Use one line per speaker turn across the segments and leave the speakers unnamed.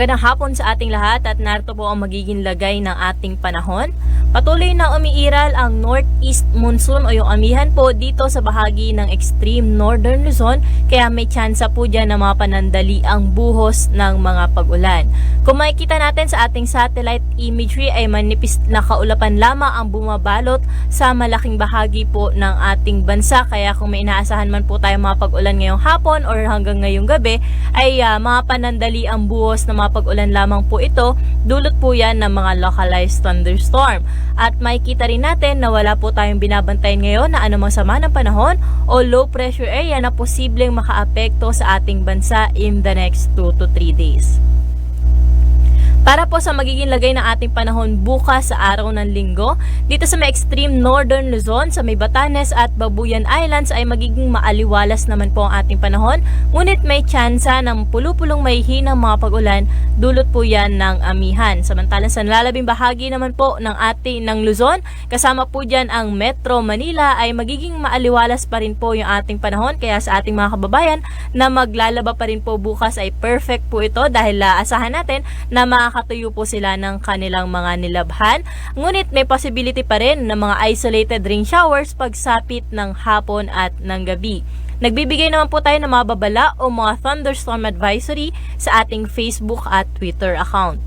Magandang hapon sa ating lahat at narito po ang magiging lagay ng ating panahon. Patuloy na umiiral ang northeast monsoon o yung amihan po dito sa bahagi ng extreme northern Luzon, kaya may tsansa po dyan na mapanandali ang buhos ng mga pag-ulan. Kung makikita natin sa ating satellite imagery ay manipis na kaulapan lamang ang bumabalot sa malaking bahagi po ng ating bansa, kaya kung may inaasahan man po tayo mga pag-ulan ngayong hapon or hanggang ngayong gabi ay mapanandali ang buhos na mga pag-ulan lamang po ito, dulot po yan ng mga localized thunderstorm. At makikita rin natin na wala po tayong binabantayan ngayon na anumang sama ng panahon o low pressure area na posibleng makaapekto sa ating bansa in the next 2 to 3 days. Para po sa magiging lagay ng ating panahon bukas sa araw ng linggo, dito sa may extreme northern Luzon, sa may Batanes at Babuyan Islands ay magiging maaliwalas naman po ang ating panahon, ngunit may tsansa ng pulupulong may hinang mga pag-ulan, dulot po yan ng amihan. Samantalang sa nalalabing bahagi naman po ng Luzon, kasama po dyan ang Metro Manila, ay magiging maaliwalas pa rin po yung ating panahon, kaya sa ating mga kababayan na maglalaba pa rin po bukas ay perfect po ito dahil asahan natin na makakatuyo po sila ng kanilang mga nilabhan. Ngunit may possibility pa rin ng mga isolated rain showers pagsapit ng hapon at ng gabi. Nagbibigay naman po tayo ng mga babala o mga thunderstorm advisory sa ating Facebook at Twitter account.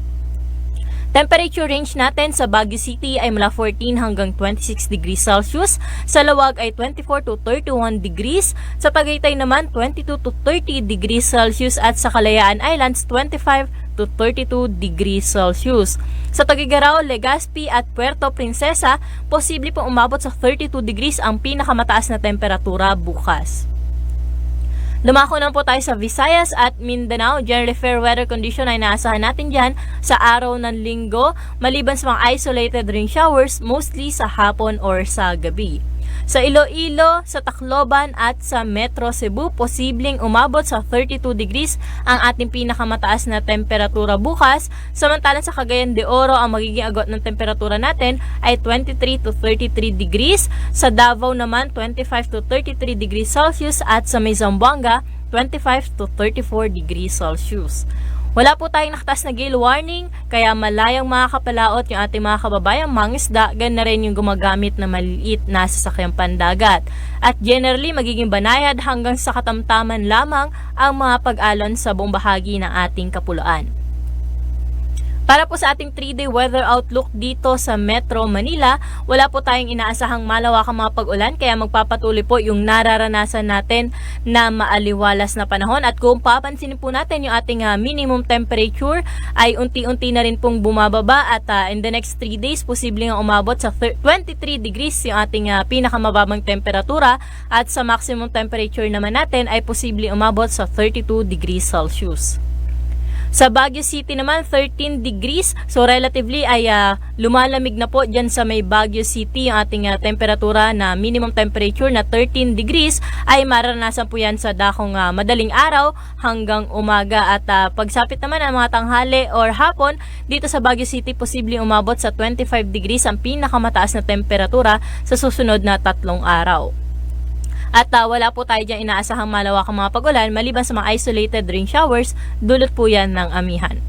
Temperature range natin sa Baguio City ay mula 14 hanggang 26 degrees Celsius, sa Lawag ay 24 to 31 degrees, sa Tagaytay naman 22 to 30 degrees Celsius at sa Kalayaan Islands 25 to 32 degrees Celsius. Sa Tuguegarao, Legazpi at Puerto Princesa, posible pong umabot sa 32 degrees ang pinakamataas na temperatura bukas. Lumako na po tayo sa Visayas at Mindanao. Generally fair weather condition ay naasahan natin dyan sa araw ng linggo, maliban sa mga isolated rain showers, mostly sa hapon or sa gabi. Sa Iloilo, sa Tacloban at sa Metro Cebu, posibleng umabot sa 32 degrees ang ating pinakamataas na temperatura bukas. Samantalang sa Cagayan de Oro, ang magiging agwat ng temperatura natin ay 23 to 33 degrees. Sa Davao naman, 25 to 33 degrees Celsius at sa may Zamboanga, 25 to 34 degrees Celsius. Wala po tayong nakataas na gale warning, kaya malayang makakapalaot yung ating mga kababayang mangisda, gan na rin yung gumagamit na maliliit na sasakyang pandagat. At generally, magiging banayad hanggang sa katamtaman lamang ang mga pag-alon sa buong bahagi ng ating kapuluan. Para po sa ating 3-day weather outlook dito sa Metro Manila, wala po tayong inaasahang malawakang mga pag-ulan, kaya magpapatuloy po yung nararanasan natin na maaliwalas na panahon. At kung papansinin po natin yung ating minimum temperature ay unti-unti na rin pong bumababa at in the next 3 days posibleng umabot sa 23 degrees yung ating pinakamababang temperatura, at sa maximum temperature naman natin ay posibleng umabot sa 32 degrees Celsius. Sa Baguio City naman, 13 degrees. So, relatively ay lumalamig na po dyan sa may Baguio City. Yung ating temperatura na minimum temperature na 13 degrees ay maranasan po yan sa dakong madaling araw hanggang umaga. At pagsapit naman ng mga tanghali or hapon, dito sa Baguio City, posibleng umabot sa 25 degrees ang pinakamataas na temperatura sa susunod na 3 araw. At wala po tayo dyan inaasahang malawakang mga pag-ulan, maliban sa mga isolated rain showers, dulot po yan ng amihan.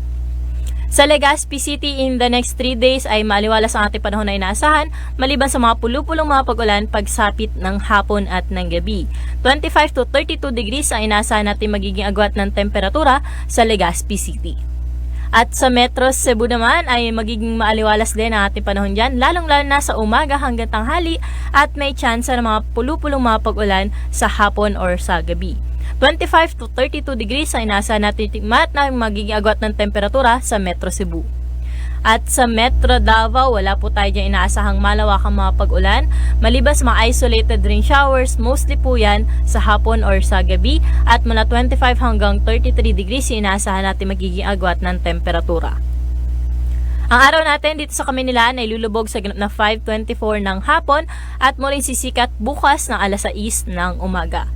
Sa Legazpi City, in the next 3 days ay maaliwalas ang ating panahon na inaasahan, maliban sa mga pulupulong mga pag-ulan pagsapit ng hapon at ng gabi. 25 to 32 degrees ang inaasahan natin magiging agwat ng temperatura sa Legazpi City. At sa Metro Cebu naman ay magiging maaliwalas din ang ating panahon dyan, lalong-lalo na sa umaga hanggang tanghali, at may tsansa ng mga pulupulong mga pag-ulan sa hapon or sa gabi. 25 to 32 degrees ay nasa natin tigmat na magiging agwat ng temperatura sa Metro Cebu. At sa Metro Davao, wala po tayo dyan inaasahang malawakang mga pag-ulan, maliban sa mga isolated rain showers, mostly po yan sa hapon or sa gabi, at mula 25 hanggang 33 degrees yung inaasahan natin magiging agwat ng temperatura. Ang araw natin dito sa Kamaynilaan ay lulubog sa ganap na 5:24 ng hapon at muling sisikat bukas ng alas 6 ng umaga.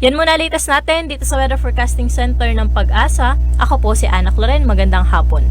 Yan muna latest natin dito sa Weather Forecasting Center ng Pag-asa. Ako po si Ana Cloren. Magandang hapon.